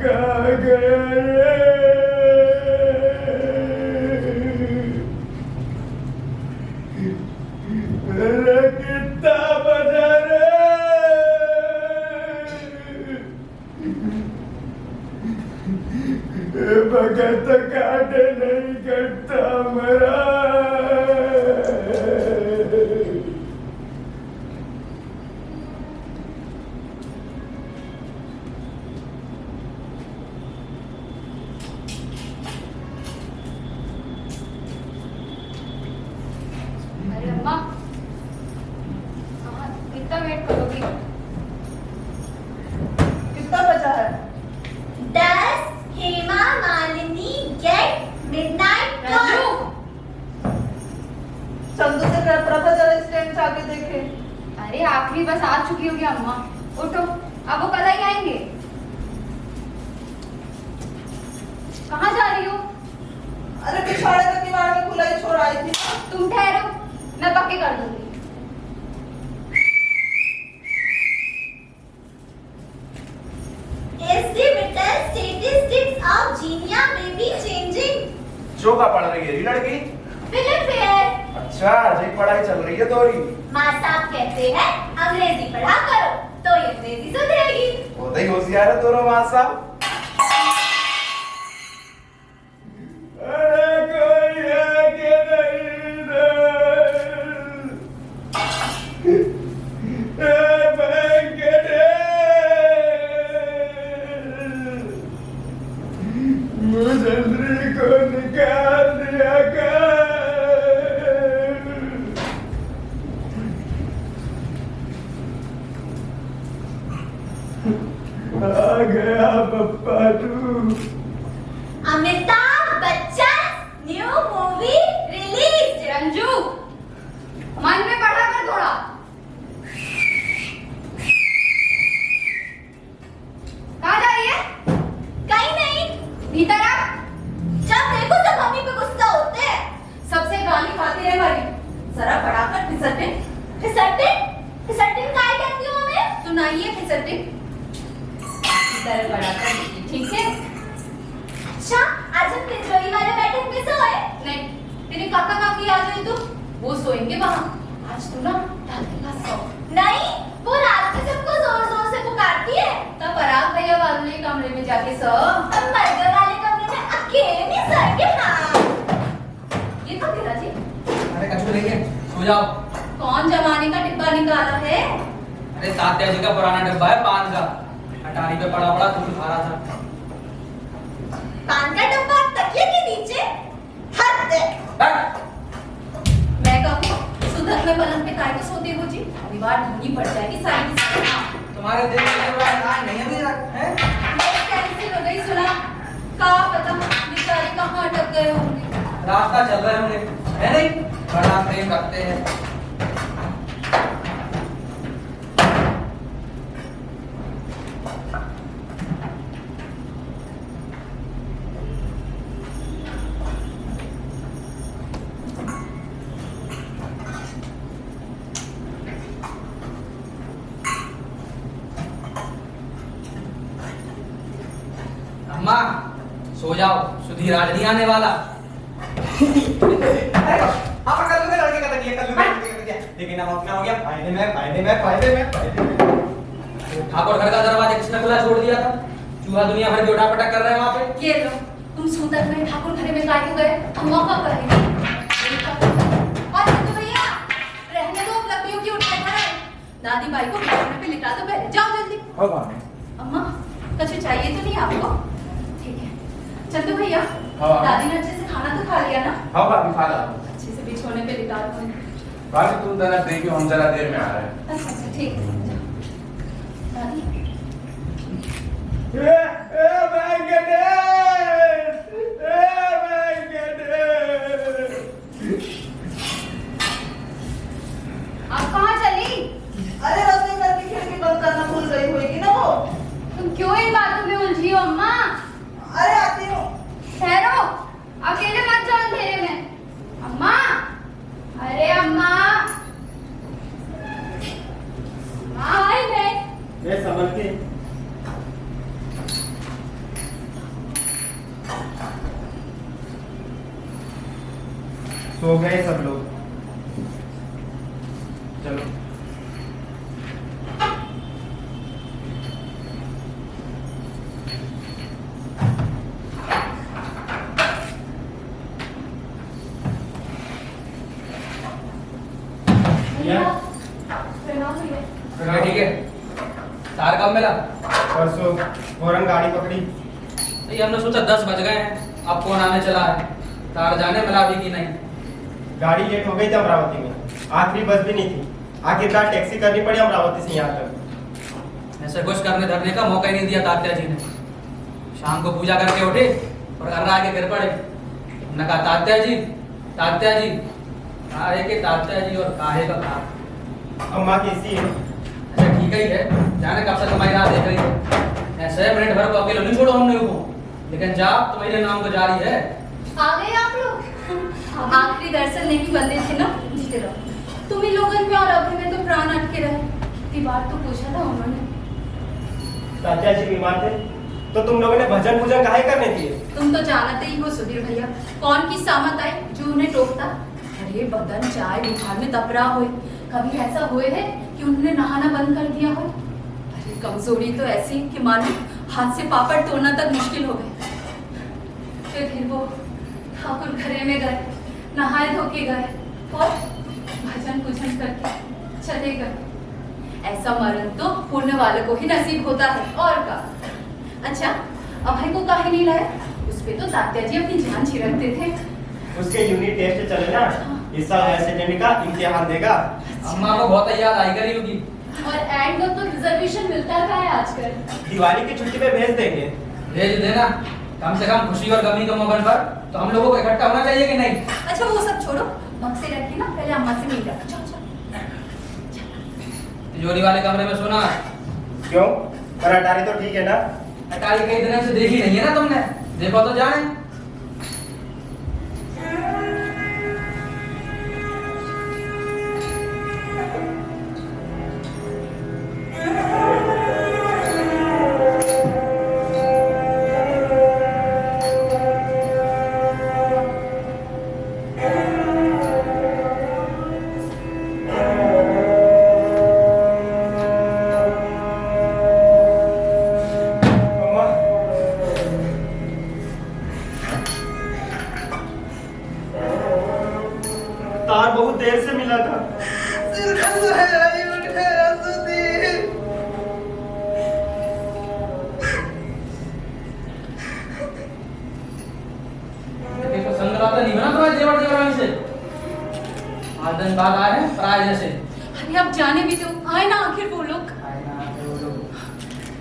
कहाँ गया ये? कितना बजा रे? भगत काटे नहीं करता मरा। अरे अम्मा कितना वेट करोगी? कितना बचा है? 10 हेमा मालिनी गेट मिडनाइट राजू चंदू से प्रभा स्टैंड आके देखे। अरे आखिरी बस आ चुकी होगी अम्मा, उठो अब वो कल ही आएंगे। कहाँ जा रही हो? अरे पिछवाड़े का किवाड़ में खुला ही छोड़ आई थी। तुम ठहरो, मैं पक्के कर दूंगी। Estimated statistics of Genia may be changing. जो का पढ़ रही है ये लड़की? Film fair. अच्छा आज एक पढ़ाई चल रही है तोरी। माँ साहब कहते हैं अंग्रेजी पढ़ा करो तो ये अंग्रेजी सुधरेगी। बहुत ही होशियार है तोरो माँ साहब। अरे कोई है कि नहीं इधर? वेंकटेश मुझे को निकाल दिया कर। आ गया पप्पा तू। Amitabh Bachchan new movie release. Ranju मन में पढ़ा कर थोड़ा। कहाँ जा रही है? कहीं नहीं। भीतर आ। जब देखो सब मम्मी पे गुस्सा होते हैं। सबसे गाली खाती है भाई। जरा बढ़ाकर फिसलते। फिसलटिन काय कहती हो हमें? सुनाइए फिसलते। जरा बढ़ाकर ठीक है। अच्छा आज हम तिजोरी वाले बैठक में सोए। नहीं, तेरे काका काकी आ जाए तो वो सोएंगे वहाँ। आज तू ना दादी का सो। नहीं वो रात में सबको जोर जोर से पुकारती है। तब पराग भैया वाले कमरे में जाके सो। हम बर्गर वाले कमरे में अकेले नहीं सोएंगे। हाँ ये तो तेरा जी। अरे कछु नहीं है, सो जाओ। कौन जमाने का डिब्बा निकाला है? अरे तात्या जी का पुराना डब्बा है पान का, अटारी पे पड़ा पड़ा खून खा रहा था। पान का डब्बा तकिए के नीचे। हद है। बैठ। मैं कहूँ सुधर में पलंग पे काय को सोते हो जी? दीवार ढूंढनी पड़ जाएगी सारी की सारी। तुम्हारे दिल में आज नहीं अभी तक है? मैं कैंसिल हो गई सुना। का पता बेचारे कहाँ अटक गए होंगे। रास्ता चल रहे होंगे, है नहीं? बड़ा प्रेम करते हैं। अम्मा सो जाओ, सुधीर आज नहीं आने वाला। आप कर लूंगा लड़के का तकिया कर लूंगा लेकिन अब अपना हो गया फायदे में। ठाकुर घर का दरवाजा किसने खुला छोड़ दिया था? चूहा दुनिया भर की उठा पटक कर रहे हैं वहाँ पे। ये लो तुम सूतक में ठाकुर घरे में काय को गए? हम मौका करेंगे। और तो भैया रहने दो लकड़ियों की उठाई पड़े। दादी भाई को बिछौने पे लिटा दो पहले। जाओ जल्दी। अम्मा कुछ चाहिए तो नहीं आपको? ठीक है चंदू भैया। हाँ। दादी ने अच्छे से खाना तो खा लिया ना? हाँ भाभी खा ला। अच्छे से बिछौने पे लिटा दो। भाभी तुम जरा देखियो हम जरा देर में आ रहे हैं। अच्छा ठीक है जाओ। दादी आप कहाँ चली? अरे रसोई घर की खिड़की बंद करना भूल गई होगी ना वो। तुम क्यों इन बातों में उलझी हो अम्मा? अरे आती हूँ। ठहरो, अकेले मत जाओ अंधेरे में। अम्मा, अरे अम्मा, आई मैं। ये समझ के सो गए सब लोग। चलो भैया प्रणाम भैया। ठीक है। तार कब मिला? परसों फौरन गाड़ी पकड़ी। नहीं, हमने सोचा 10 बज गए हैं, अब कौन आने चला है। तार जाने मिला भी कि नहीं। गाड़ी लेट हो गई थी अमरावती में, आखिरी बस भी नहीं थी। आखिरकार टैक्सी करनी पड़ी अमरावती से यहाँ तक। ऐसे कुछ करने धरने का मौका ही नहीं दिया तात्या जी ने। शाम को पूजा करके उठे और घर आके गिर पड़े। हमने कहा तात्या जी काहे के तात्या जी और काहे का कहा। अम्मा कैसी है? अच्छा ठीक ही है, जाने कब से तुम्हारी राह देख रही है। ऐसे मिनट भर को अकेले नहीं छोड़ो हमने को, लेकिन जा तुम्हारे नाम को जारी है। आ गए आप लोग। आखिरी दर्शन नहीं बंदे थे ना, जीते रहो। तुम ही लोगन में और अभी में तो प्राण अटके रहे। इतनी बार तो पूछा था उन्होंने। तात्या जी बीमार थे तो तुम लोगों ने भजन पूजन काहे करने दिए? तुम तो जानते ही हो सुधीर भैया, कौन की सामत आई जो उन्हें टोकता। अरे बदन चाय बुखार में तप रहा हो, कभी ऐसा हुए है कि उन्होंने नहाना बंद कर दिया हो। अरे कमजोरी तो ऐसी कि मानो हाथ से पापड़ तोड़ना तक मुश्किल हो गए। फिर वो ठाकुर घरे में गए, नहाए धोके गए और भजन पूजन करके चले गए। ऐसा मरण तो पुण्य वालों को ही नसीब होता है, और का। अच्छा अभय को काहे नहीं लाया? उस पे तो तात्या जी अपनी जान छिड़कते थे। उसके यूनिट टेस्ट चले ना, इस साल एसएससी का इम्तिहान देगा। अम्मा को बहुत याद आई करी होगी। और एंड में तो रिजर्वेशन मिलता है आजकल। दिवाली की छुट्टी पे भेज देंगे। भेज देना, कम से कम खुशी और गमी के मौके पर तो हम लोगों को इकट्ठा होना चाहिए कि नहीं। अच्छा वो सब छोड़ो, मक्से रखी ना, पहले अम्मा से मिल रहा। चलो तिजोरी वाले कमरे में सोना। क्यों? पर अटारी तो ठीक है ना? अटारी कई दिनों से देखी नहीं है ना तुमने, देखो तो जाने। तार बहुत देर से मिला था। सिर खल्ला है, आई उठ गया सुधीर। देखो संगलाता नहीं बना तुम्हारे जेवर जेवर से। आज दिन बाद आए हैं प्राय जैसे। अरे अब जाने भी दो, आए ना आखिर वो लोग।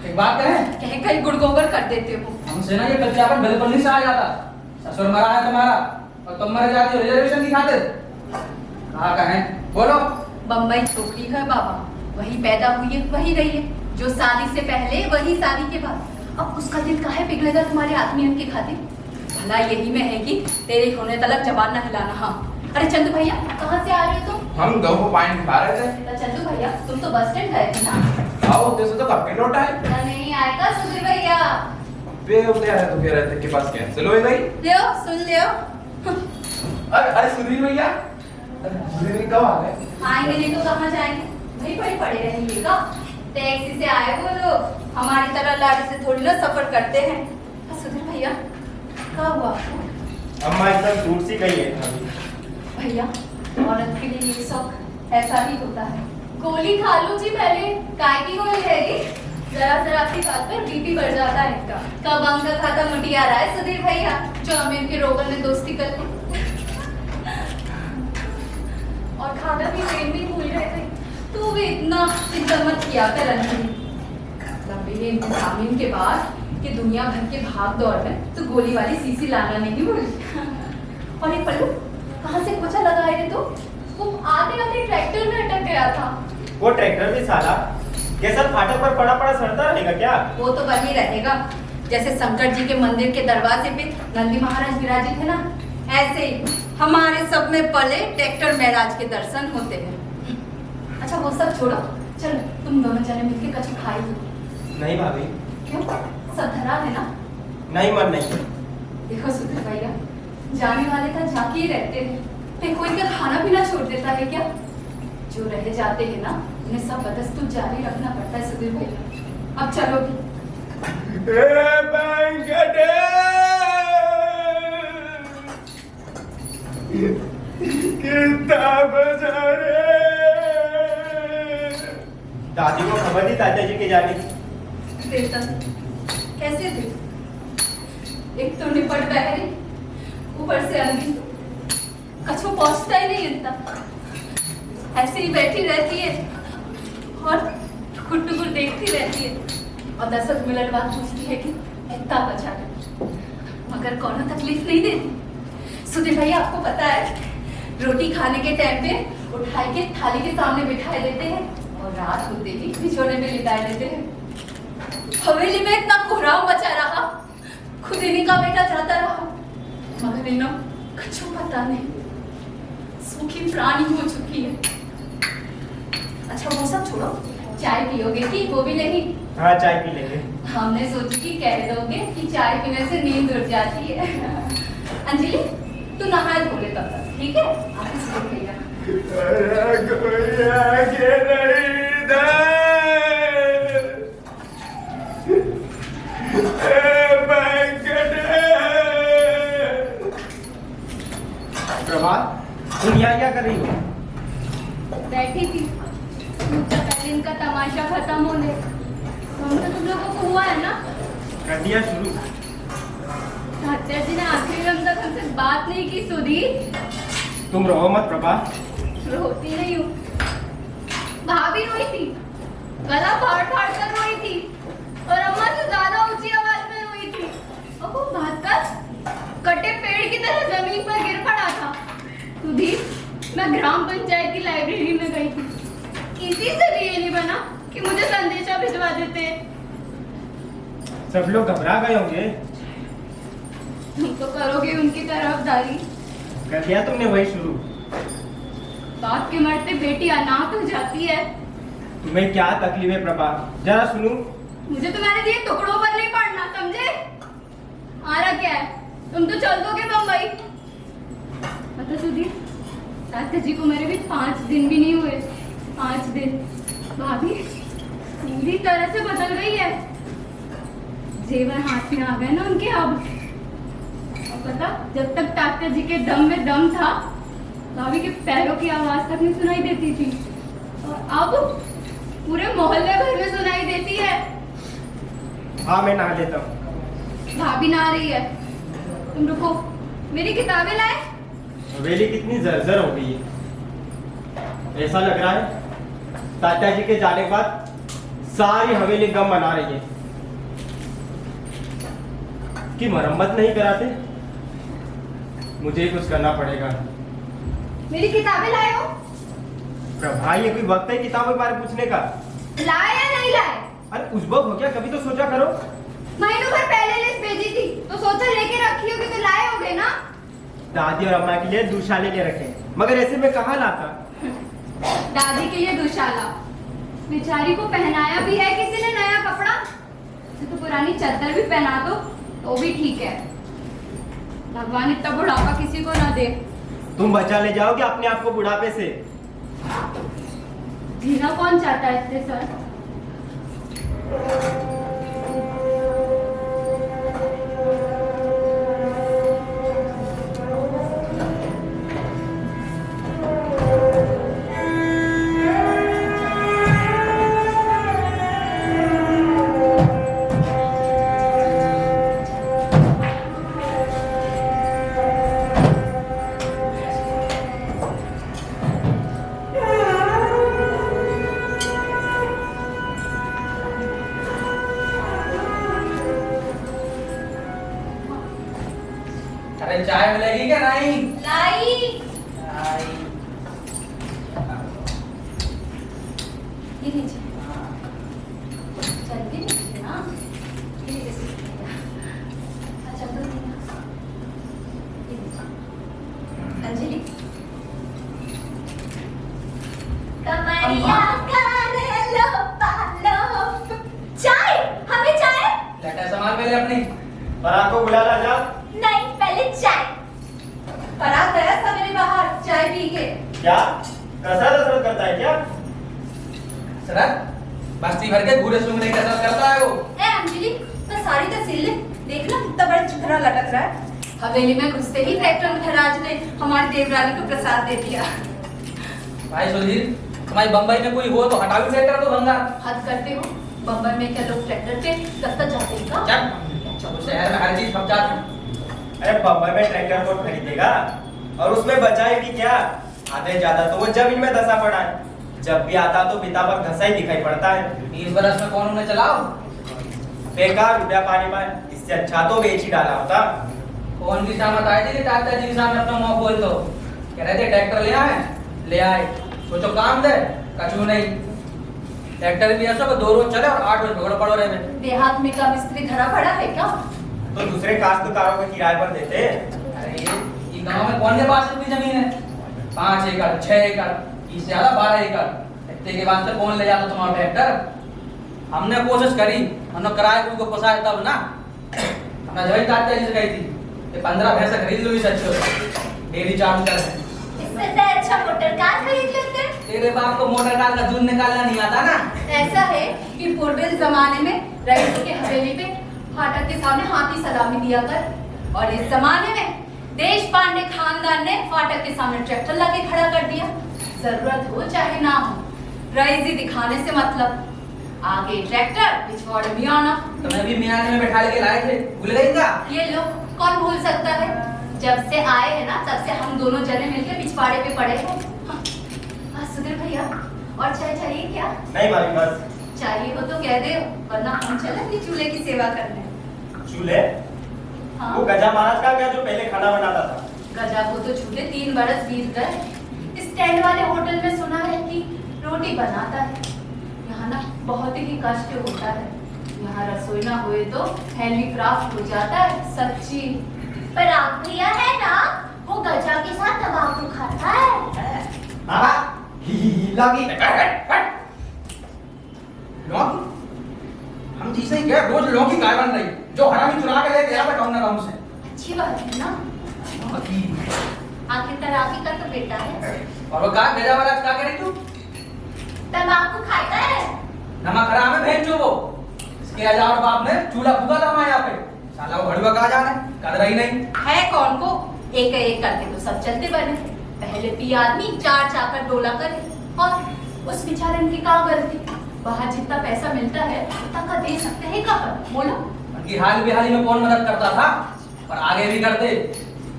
एक बात कहें, कहीं कहीं गुड़गोबर कर देते हो। हमसे ना ये कच्चापन बिल्कुल नहीं सहा जाता। ससुर मरा है तुम्हारा और तुम मर जाती हो रिजर्वेशन की खातिर। कहा कहें बोलो। बम्बई छोकरी है बाबा, वही पैदा हुई है वही रही है, जो शादी से पहले वही शादी के बाद। अब उसका दिल काहे पिघलेगा तुम्हारे आत्मीयन की खातिर? भला यही में है कि तेरे होने तलक जबान न हिलाना। हाँ अरे चंदू भैया कहाँ से आ रहे हो तुम? हम गऊ को पानी खा रहे थे। तो चंदू भैया तुम तो बस स्टैंड गए थे ना? आओ जैसे तो कब के लौटा है। नहीं आएगा सुधीर भैया। बे उठे आ रहे तो कह रहे थे कि बस कैंसिल हो गई। लियो सुन लियो। अरे अरे सुधीर भैया, सुधीर भैया कब आ गए? आएंगे नहीं तो कहाँ जाएंगे? वही पड़े रहेंगे। टैक्सी से आए वो लोग, हमारी तरह लाड़ी से थोड़ी ना सफर करते हैं। सुधीर भैया क्या हुआ आपको? अम्मा एकदम टूट सी गई है अभी। भैया औरत के लिए ये शौक ऐसा ही होता है। गोली खा लो जी पहले। काय की गोली रहेगी? जरा सी बात पर बीपी बढ़ जाता है इनका। कब अंग का खाता मुटिया रहा है सुधीर भैया, जो हमें इनके रोगन में दोस्ती कर ली। और खाना भी पेट भी भूल रहे थे। तू भी इतना चिंता मत किया कर अंजलि। लंबे इंतजामिन के बाद कि दुनिया भर के भाग दौड़ में तो गोली वाली सीसी लाना नहीं भूली। और एक पल्लू कहाँ से पोछा लगाए थे? तो वो आते आते ट्रैक्टर में अटक गया था। वो ट्रैक्टर भी साला कैसा फाटक पर पड़ा पड़ा सड़ता रहेगा क्या? वो तो वही रहेगा जैसे शंकर जी के मंदिर के दरवाजे पे नंदी महाराज विराजित थे ना, ऐसे ही हमारे सब में पले ट्रैक्टर महाराज के दर्शन होते हैं। अच्छा वो सब छोड़ो, चलो तुम दोनों जने मिलके कच्ची खाई लो। नहीं भाभी। क्यों? सब धरा है ना? नहीं मन नहीं। देखो सुधीर भैया, जाने वाले का झांकी ही रहते हैं। पे कोई का खाना पीना छोड़ देता है क्या? जो रह जाते हैं ना उन्हें सब बदस्तूर जारी रखना पड़ता है सुधीर भैया। अब चलो भी। दादी को खबर दी दादाजी के जाने की? देता कैसे दे? एक तो निपट बहरी, ऊपर से अंधी, कछुआ पहुंचता ही नहीं इतना। ऐसे ही बैठी रहती है और टुकुर देखती रहती है और 10 मिनट बाद पूछती है कि कितना बचा है, मगर कौन तकलीफ नहीं देती। सुधीर भैया आपको पता है रोटी खाने के टाइम पे उठाई के थाली के सामने बिठाए देते हैं और रात होते ही बिछोने में लिटाए देते हैं। हवेली में इतना कोहराम मचा रहा, खुद इन्हीं का बेटा जाता रहा, मगर इन्हों कुछ पता नहीं, सूखी प्राणी हो चुकी है। अच्छा वो सब छोड़ो, चाय पियोगे कि वो भी नहीं? हाँ चाय पी लेंगे। हमने सोची कि कह दोगे कि चाय पीने से नींद उड़ जाती है। अंजलि तू नहा धो ले तब तक, ठीक है? ऑफिस से भैया कोई आगे नहीं था। प्रभात, तुम यहाँ क्या कर रही हो? बैठी थी, मुझसे पहले इनका तमाशा खत्म होने, हम तो तुम लोगों को हुआ है ना? कर दिया शुरू। हत्या जी ने आखिरी में तक हमसे बात नहीं की सुधीर। तुम रहो मत प्रभा। रोती नहीं हूँ, भाभी रोई थी, गला फाड़ फाड़ कर रोई थी और अम्मा से ज्यादा ऊंची आवाज में रोई थी। और वो भागकर कटे पेड़ की तरह जमीन पर गिर पड़ा था। सुधीर, मैं ग्राम पंचायत की लाइब्रेरी में गई थी, किसी से भी ये नहीं बना कि मुझे संदेशा भिजवा देते। सब लोग घबरा गए होंगे। तुम तो करोगे उनकी तरफदारी। कर दिया तुमने वही शुरू। बाप के मरते बेटी अनाथ हो जाती है। तुम्हें क्या तकलीफ है प्रभा, जरा सुनो। मुझे तुम्हारे दिए टुकड़ों पर नहीं पड़ना, समझे? आ रहा क्या है, तुम तो चल दोगे बम्बई। मतलब सुधीर, साथ जी को मेरे भी 5 दिन भी नहीं हुए। 5 दिन भाभी पूरी तरह से बदल गई है। जेवर हाथ में आ गए ना उनके। अब पता, जब तक डॉक्टर जी के दम में दम था, भाभी के पैरों की आवाज तक नहीं सुनाई देती थी, और अब पूरे मोहल्ले भर में सुनाई देती है। हाँ मैं नहा लेता हूँ। भाभी नहा रही है, तुम रुको, मेरी किताबें लाए। हवेली कितनी जर्जर हो गई है। ऐसा लग रहा है तात्या जी के जाने के बाद सारी हवेली गम मना रही है। कि मरम्मत नहीं कराते, मुझे ही कुछ करना पड़ेगा। मेरी किताबें लाए हो? प्रभा, ये कोई वक्त है किताबों के बारे में पूछने का? लाए या नहीं लाए? अरे उजबक हो गया, कभी तो सोचा करो। महीनों भर पहले लिस्ट भेजी थी तो सोचा लेके रखी होगी तो लाए होगे ना। दादी और अम्मा के लिए दुशाले ले रखे, मगर ऐसे में कहाँ लाता। दादी के लिए दुशाला, बेचारी को पहनाया भी है किसी ने नया कपड़ा। तो पुरानी चादर भी पहना दो तो भी ठीक है। भगवान इतना बुढ़ापा किसी को ना दे। तुम बचा ले जाओगे अपने आप को बुढ़ापे से। जीना कौन चाहता है इतने सर? अरे चाय मिलेगी क्या? नहीं लाई। ये लीजिए, जल्दी लीजिए ना। ये लीजिए। अच्छा तो ये लीजिए। अंजलि, कमरिया कर लो पालो। चाय, हमें चाय। लटा सामान पहले अपनी। पराग को बुला ला जा। नहीं, पहले चाय। पराग गया सवेरे बाहर चाय पी के। क्या कसरत करता है क्या? सरक बस्ती भर के घूरे सूंघने की कसरत करता है वो। ए अंजलि, तो साड़ी तो सिल ले। देख ना कितना बड़ा चिथरा लटक रहा है। हवेली में घुसते ही ट्रैक्टर महाराज ने हमारी देवरानी को प्रसाद दे दिया। भाई सुधीर, तुम्हारी बम्बई में कोई हो तो हटाओ ट्रैक्टर को भंगा। हद करते हो, बम्बई में क्या लोग ट्रैक्टर पे दफ्तर जाते हैं का? चल शहर में हर चीज फंस जाती है। अरे बम्बई में ट्रैक्टर कौन खरीदेगा? और उसमें बचाए भी क्या? आधे ज्यादा तो वो जमीन में धंसा पड़ा है। जब भी आता तो बिता पर धंसा ही दिखाई पड़ता है। 20 बरस में कौन उन्हें चलाओ? बेकार रुपया पानी में, इससे अच्छा तो बेच ही डाला होता। कौन की शामत आई थी कि चाचा जी के सामने अपना मुंह खोल दो? कह रहे थे ट्रैक्टर ले आए। सोचो काम दे, कछु नहीं। ट्रैक्टर भी ऐसा 2 रोज चले और 8 रोज ढोड़ पड़ो रहे। देहात में का मिस्त्री धरा पड़ा है क्या? तो दूसरे काश्तकारों को किराए पर देते। अरे ये गांव में कौन के पास इतनी जमीन है? 5 एकड़ 6 एकड़, इससे ज्यादा 12 एकड़। इतने के बाद से कौन ले जाता तुम्हारा ट्रैक्टर? हमने कोशिश करी, हमने किराए को पोसाए तब ना। हमने जब चाचा जी से कही थी कि 15 भैंसा खरीद लो इस अच्छे डेयरी चालू कर। इससे तो अच्छा मोटर कार खरीद लेते। तेरे बाप को मोटर कार का दूध निकालना नहीं आता ना। ऐसा है कि पूर्व जमाने में रईसों के हवेली पे फाटक के सामने हाथी सलामी दिया कर, और इस जमाने में देश पांडे खानदान ने फाटक के सामने ट्रैक्टर लाके खड़ा कर दिया। जरूरत हो चाहे ना हो, रईसी दिखाने से मतलब। आगे ट्रैक्टर पिछवाड़े मियाना। तुम्हें भी मियाने में बैठा के लाए थे, भूल गई क्या? ये लोग कौन भूल सकता है? जब से आए हैं ना तब से हम दोनों जने मिलकर पिछवाड़े पे पड़े हैं। हाँ, सुधीर भैया, और चाय चाहिए क्या? नहीं भाई, बस चाहिए हो तो कह दे, वरना हम चलेंगे चूल्हे की सेवा करने। चूल्हे? हाँ। वो गजा महाराज का क्या जो पहले खाना बनाता था? गजा को तो चूल्हे 3 बरस बीत गए। स्टैंड वाले होटल में सुना है कि रोटी बनाता है। यहाँ ना बहुत ही कष्ट होता है। यहाँ रसोई ना हुए तो हैंडीक्राफ्ट हो जाता है। सच्ची। पर आप भैया है ना, वो गजा के साथ तंबाकू खाता है। हाँ, लगी लौकी। हम जी से ही कह, रोज लौकी काय बन रही, जो हरामी चुरा के लेके आया बताओ ना काम से। अच्छी बात है ना, लौकी। आखिर तराकी का तो बेटा है। और वो का गजा वाला क्या कह रही तू? तंबाकू खाता है। नमक हराम है भेज जो वो। इसके हजार बाप ने चूल्हा फूका था हमारे यहाँ पे। साला वो घड़ुआ कहाँ जाने, कदर ही नहीं है कौन को? एक एक करके तो सब चलते बने। पहले पी आदमी 4 चाकर डोला करे, और उस बेचारे की क्या गलती? बाहर जितना पैसा मिलता है उतना का दे सकते हैं कहाँ? बोलो। उनकी हाल बेहाली में कौन मदद करता था, पर आगे भी करते।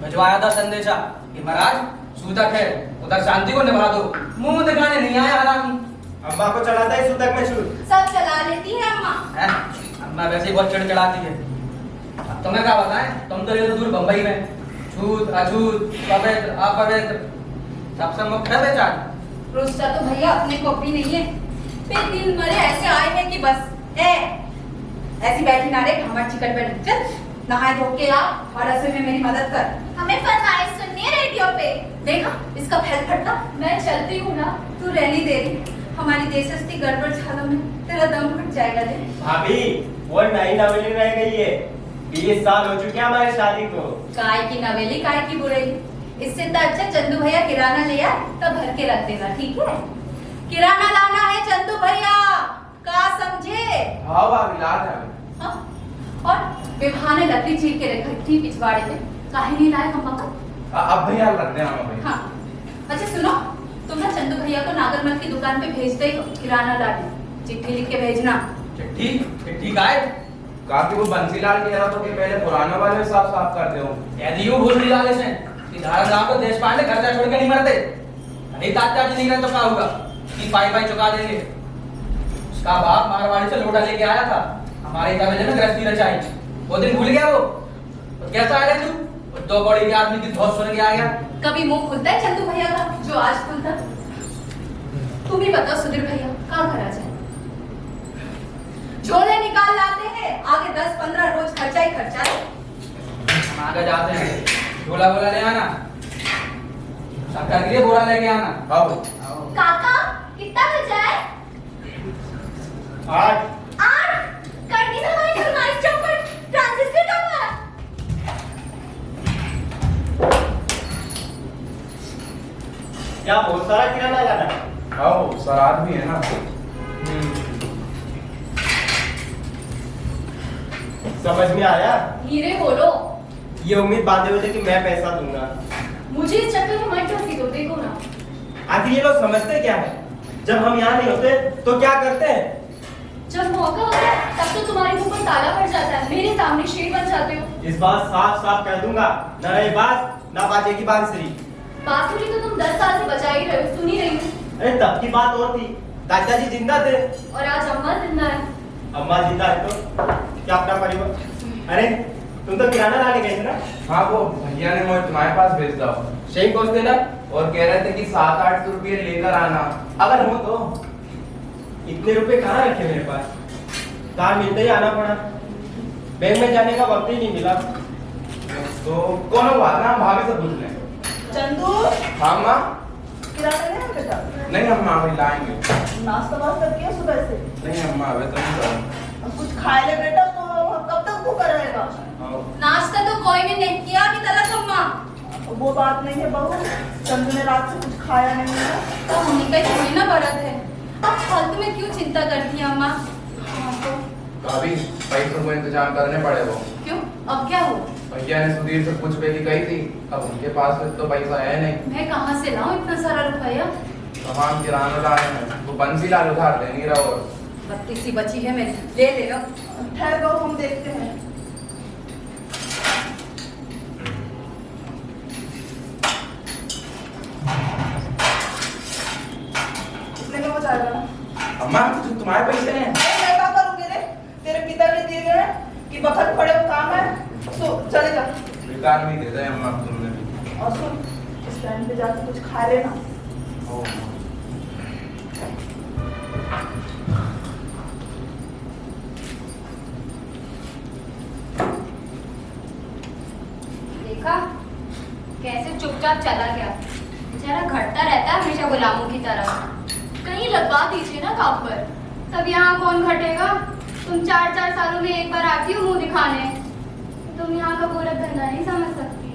भिजवाया था संदेशा कि महाराज सूतक है, उधर शांति को निभा दो। मुंह दिखाने नहीं आया हरामी। अम्मा को चलाता है सूतक में छूट। सब चला लेती है अम्मा। है? अम्मा वैसे ही बहुत चिड़चिड़ाती है। अब तुम्हें क्या बताएं, तुम तो ये तो दूर बंबई में छूत अछूत पवित्र अपवित्र सबसे मुक्त है बेचारी। रुस्ता तो भैया अपने को भी नहीं है। फिर दिन भरे ऐसे आए हैं कि बस ऐसी बैठी ना रहे। हमारे चिकन पर चल नहाए धो के आ और रसोई में मेरी मदद कर। हमें फरमाइश सुननी है रेडियो पे। देखा इसका फैल फटता। मैं चलती हूँ ना, तू रहनी दे रही। हमारी देशस्ती गड़बड़ झालों में तेरा दम घुट जाएगा। दे भाभी, वो नई नवेली रह गई है। 20 साल हो चुके हैं हमारी शादी को। काय की नवेली, काय की बुरेली। इससे तो अच्छा चंदू भैया किराना ले आए तब भर के रख देगा, ठीक है? किराना लाना है चंदू भैया, का समझे? हाँ भाभी, ला दे। हाँ? और विवाह ने लकड़ी चीर के रखी थी पिछवाड़े पे, काहे नहीं लाए हम पापा? अब भैया रख दे हम भाई। हाँ, अच्छा सुनो, तुम ना चंदू भैया को नागरमल की दुकान पे भेज दे किराना लाने। चिट्ठी लिख के भेजना। चिट्ठी गाय काफी वो बंसीलाल कह रहा था कि पहले पुराने वाले साफ साफ कर दो। यदि यूं भूल दिया से कि धारा को देश पांडे खर्चा छोड़ के नहीं मरते। नहीं तात्या जी नहीं रहे तो क्या होगा कि पाई चुका देंगे। उसका बाप मारवाड़ी से लोटा लेके आया था, हमारे कबीले में गृहस्थी रचाई। वो दिन भूल गया वो। तो कैसा आया तू? 2 बड़ी के आदमी की धौस सुन के आ गया। कभी मुंह खुलता है चंदू भैया का जो आज खुलता? तुम ही बताओ सुधीर भैया, कहाँ करा जाए? झोले निकाल लाते हैं, आगे 10-15 रोज खर्चा ही खर्चा है। हम आगे जाते हैं, झोला बोला ले आना, शक्कर के लिए बोरा लेके आना। आओ। काका कितना बजा है? 8। 8। कर दी ना हमारी फरमाइश चौपट। ट्रांजिस्टर कब है? क्या बहुत सारा किराना लाना है? आओ सराद भी है ना। समझ में आया? धीरे बोलो। ये उम्मीद बांधे हुए थे कि मैं पैसा दूंगा। मुझे इस चक्कर में मत फंसी दो, देखो ना। आखिर ये लोग समझते क्या है? जब हम यहाँ नहीं होते तो क्या करते हैं? जब मौका होता है तब तो तुम्हारे मुंह पर ताला पड़ जाता है, मेरे सामने शेर बन जाते हो। इस बात साफ साफ कह दूंगा, न रही बात ना बाजेगी बांसुरी। बांसुरी तो तुम 10 साल से बजा ही रहे हो, सुन ही रही हूँ। अरे तब की बात और थी, दादाजी जिंदा थे। और आज अम्मा जिंदा है। अम्मा जिंदा है तो क्या अपना परिवार? अरे तुम तो किराना लाने गए थे ना? हाँ वो भैया ने मुझे तुम्हारे पास भेज दो सही पहुंच देना। और कह रहे थे कि 7-8 रुपये लेकर आना अगर हो तो। इतने रुपए कहाँ रखे मेरे पास? कार मिलते ही आना पड़ा, बैंक में जाने का वक्त ही नहीं मिला। तो कौन हुआ ना, भाभी से पूछ लें। चंदू हाँ माँ। किराना नहीं है बेटा? नहीं अम्मा अभी लाएंगे। नाश्ता वास्ता किया सुबह से? नहीं अम्मा अभी तो नहीं करूँ। अब कुछ खा ले बेटा, तो कब तक भूखा रहेगा? नाश्ता तो कोई भी नहीं किया अभी तक अम्मा। वो बात नहीं है बहू, चंदू ने रात से कुछ खाया नहीं है। तो मम्मी का थोड़ी ना बरत है, आप फालतू में क्यों चिंता करती हैं अम्मा? हाँ तो अभी पैसों को इंतजाम करने पड़े वो। क्यों, अब क्या हो? भैया ने सुधीर से कुछ पे की कही थी, अब उनके पास तो पैसा है नहीं। मैं कहाँ से लाऊं इतना सारा रुपया? सामान किराना लाए हैं, वो बंसी लाल उधार दे नहीं रहा। और 32 ही बची है मेरी, ले ले लो। ठहर बहू, हम देखते हैं। इतने में हो जाएगा ना? अम्मा तुम्हारे पैसे हैं? अरे मैं क्या करूंगी रे? तेरे पिता ने दिए हैं कि बखत पड़े वो काम है, तो चले जा। बेकार में दे दे अम्मा तुमने भी। और सुन, स्टैंड पे जाके कुछ खा लेना। ओ, देखा कैसे चुपचाप चला गया, बेचारा घटता रहता है हमेशा गुलामों की तरह। कहीं लगवा दीजिए ना काम पर। तब यहाँ कौन घटेगा? तुम 4-4 सालों में एक बार आती हो मुंह दिखाने, तुम यहाँ का पूरा धंधा नहीं समझ सकती।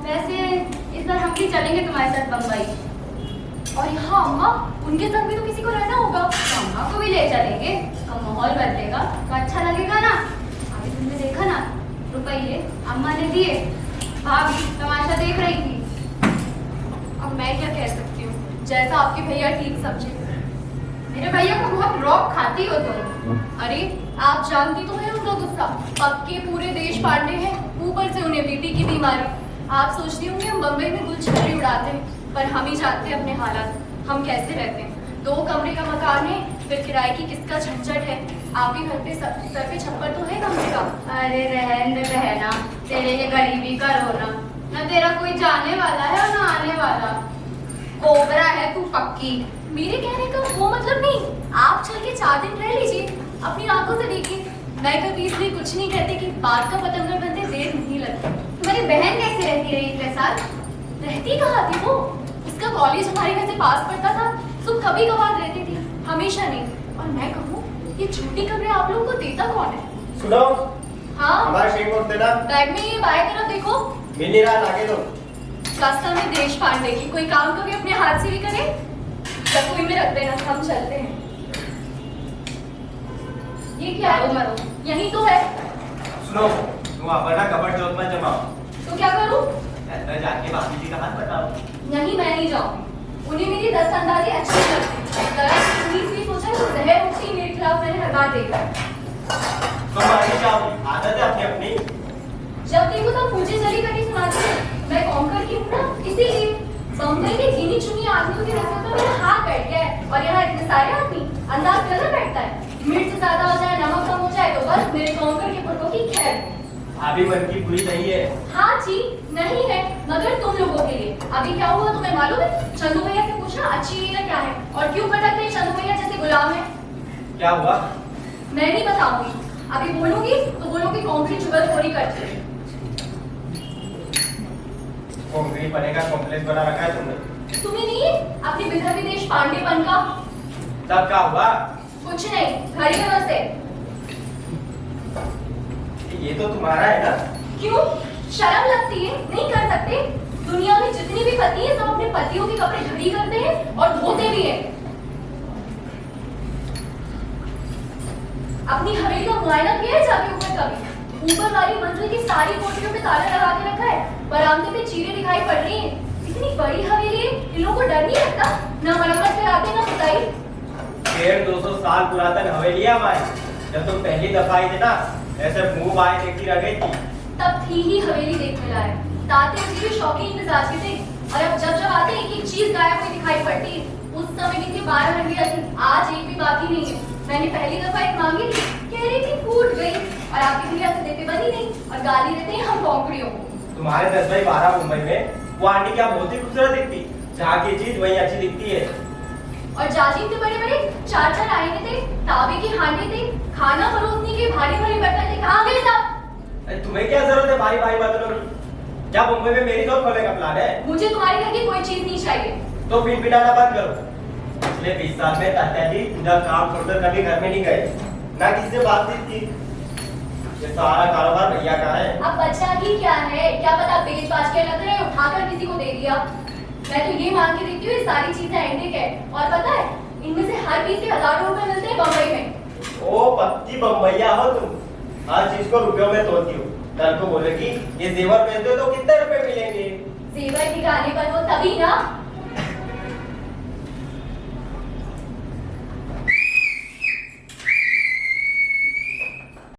वैसे इस बार हम भी चलेंगे तुम्हारे साथ बम्बई। और यहाँ अम्मा, उनके संग भी तो किसी को रहना होगा। अम्मा को भी ले चलेंगे, का माहौल बदलेगा तो अच्छा लगेगा ना। अभी तुमने देखा ना, रुपये अम्मा ने दिए, भाभी तमाशा देख रही थी। अब मैं क्या कह सकती हूँ, जैसा आपके भैया ठीक समझे। मेरे भैया को बहुत रॉक खाती हो तुम। अरे आप जानती तो है उनका गुस्सा, पक्के पूरे देश पांडे हैं, ऊपर से उन्हें बीपी की बीमारी। आप सोचती होंगी हम बम्बई में गुलछटी उड़ाते हैं, पर हम ही जानते हैं अपने हालात, हम कैसे रहते हैं। 2 कमरे का मकान है, फिर किराए की किसका झंझट है। आप ही घर पे सर पे छप्पर तो है कमरे का। अरे रहन दे बहना, तेरे ये गरीबी का रोना, ना तेरा कोई जाने वाला है और ना आने वाला। कोबरा है तू पक्की। मेरे कहने का वो मतलब नहीं, आप चल के 4 दिन रह लीजिए, अपनी आंखों से देखिए। मैं कभी इसलिए कुछ नहीं कहती कि बात का पतंगर बनते देर नहीं लगती। तुम्हारी बहन कैसे रहती रही इतने साल? रहती कहाँ थी वो? उसका कॉलेज हमारे घर से पास पड़ता था, तो कभी कभार रहती थी, हमेशा नहीं। और मैं कहूँ, ये छोटी कमरे आप लोगों को देता कौन है? सुनो, हाँ, हमारा शेख बोल देना। बैग में ये बाएं तरफ देखो, मिल नहीं रहा, आगे दो। रास्ता में देश पांडे की कोई काम कभी अपने हाथ से भी करे, रसोई में रख देना, हम चलते हैं। ये क्या है? मरो। यही तो है, सुनो, तुम अपना कपड़ जोत में जमाओ, तो क्या करूँ? अंदर जाके बाकी जी का हाथ बताओ। नहीं, मैं नहीं जाऊंगी। उन्हें मेरी दस्तंदाजी अच्छी लगती। जरा इसलिए सोचा कि जहर उठती मेरे खिलाफ मैंने लगा देगा। तुम्हारी क्या आदत है अपनी अपनी? जब देखो तब मुझे जली कटी सुनाती है। मैं कॉन्कर की हूँ ना, इसीलिए। बम्बई के गिनी चुनी आदमियों की नस्ल में मेरा हाथ बैठ गया है, और यहाँ इतने सारे आदमी, अंदाज गलत बैठता है। मिर्च ज्यादा हो जाए, नमक कम हो जाए तो बस मेरे कॉन्कर के पुरखों की खैर। अभी मन की पूरी नहीं है। हाँ जी, नहीं है, मगर तुम लोगों के लिए। अभी क्या हुआ तुम्हें मालूम है? चंदू भैया से पूछना अच्छी नीयत क्या है, और क्यों भटकते हैं चंदू भैया जैसे गुलाम है। क्या हुआ? मैं नहीं बताऊंगी, अभी बोलूंगी तो बोलूंगी कॉन्क्रीट चुगलखोरी करती है। कॉन्क्रीट बनेगा कॉम्प्लेक्स बना रखा है तुमने। तुम्हें नहीं अपने विधर विदेश पांडेपन का? तब क्या हुआ? कुछ नहीं, घड़ी में बस है। ये तो तुम्हारा है ना? क्यों, शर्म लगती है? नहीं कर सकते? दुनिया में जितनी भी पति हैं सब अपने पतियों के कपड़े झड़ी करते हैं और धोते भी हैं। अपनी हवेली का मुआयना किया है जाके ऊपर कभी? ऊपर वाली मंजिल की सारी कोठरियों पे ताला लगा के रखा है, बरामदे पे चीरें दिखाई पड़ रही हैं। इतनी बड़ी हवेली है, इन लोगों को डर नहीं लगता? ना मरम्मत कराते ना खुदाई। 150-200 साल पुरातन हवेली है हमारी। जब तुम पहली दफा आई थी ना, ऐसे मुंह बाएं देखती रह गई थी। तब थी ही हवेली देखने लायक। ताते जी भी शौकीन मिजाज के थे, और अब जब जब आते एक एक चीज गायब हुई दिखाई पड़ती है। उस समय की 12 हंडिया थी, आज एक भी बाकी नहीं है। मैंने पहली दफा एक मांगी थी, कह रही थी फूट गई, और आपकी भैया तो देते बनी नहीं, और गाली देते हैं हम कौकड़ियों को। तुम्हारे 10 बाई 12 मुंबई में वो आंटी क्या बहुत ही खूबसूरत दिखती, जहाँ की चीज वही अच्छी दिखती है। और जाजिम के बड़े बड़े 4-4 आईने थे, तावे की हांडे थे, खाना परोसने के भारी भारी बर्तन थे। कहाँ गए सब? अरे तुम्हें क्या जरूरत है भारी भारी बर्तनों की? क्या मुंबई में मेरी शॉप खोलने का प्लान है? मुझे तुम्हारे घर की कोई चीज नहीं चाहिए। तो पिन पिटाना बंद करो। पिछले 20 साल में तात्या जी पूरा काम छोड़कर कभी घर में नहीं गए, ना किसी से बातचीत की। ये सारा कारोबार भैया का है। अब बच्चा ही क्या है, क्या पता बेच बाच के लग रहे उठाकर किसी को दे दिया। मैं तो ये मान के देखती हूँ ये सारी चीजें एंटिक है, और पता है इनमें से हर पीस के हजारों रुपए मिलते हैं बम्बई में। ओ पक्की बम्बैया हो तुम, हर चीज को रुपयों में तोड़ती हो। कल को बोलेगी ये जेवर पहनते हो तो कितने रुपए मिलेंगे? जेवर ठिकाने पर हो तभी ना।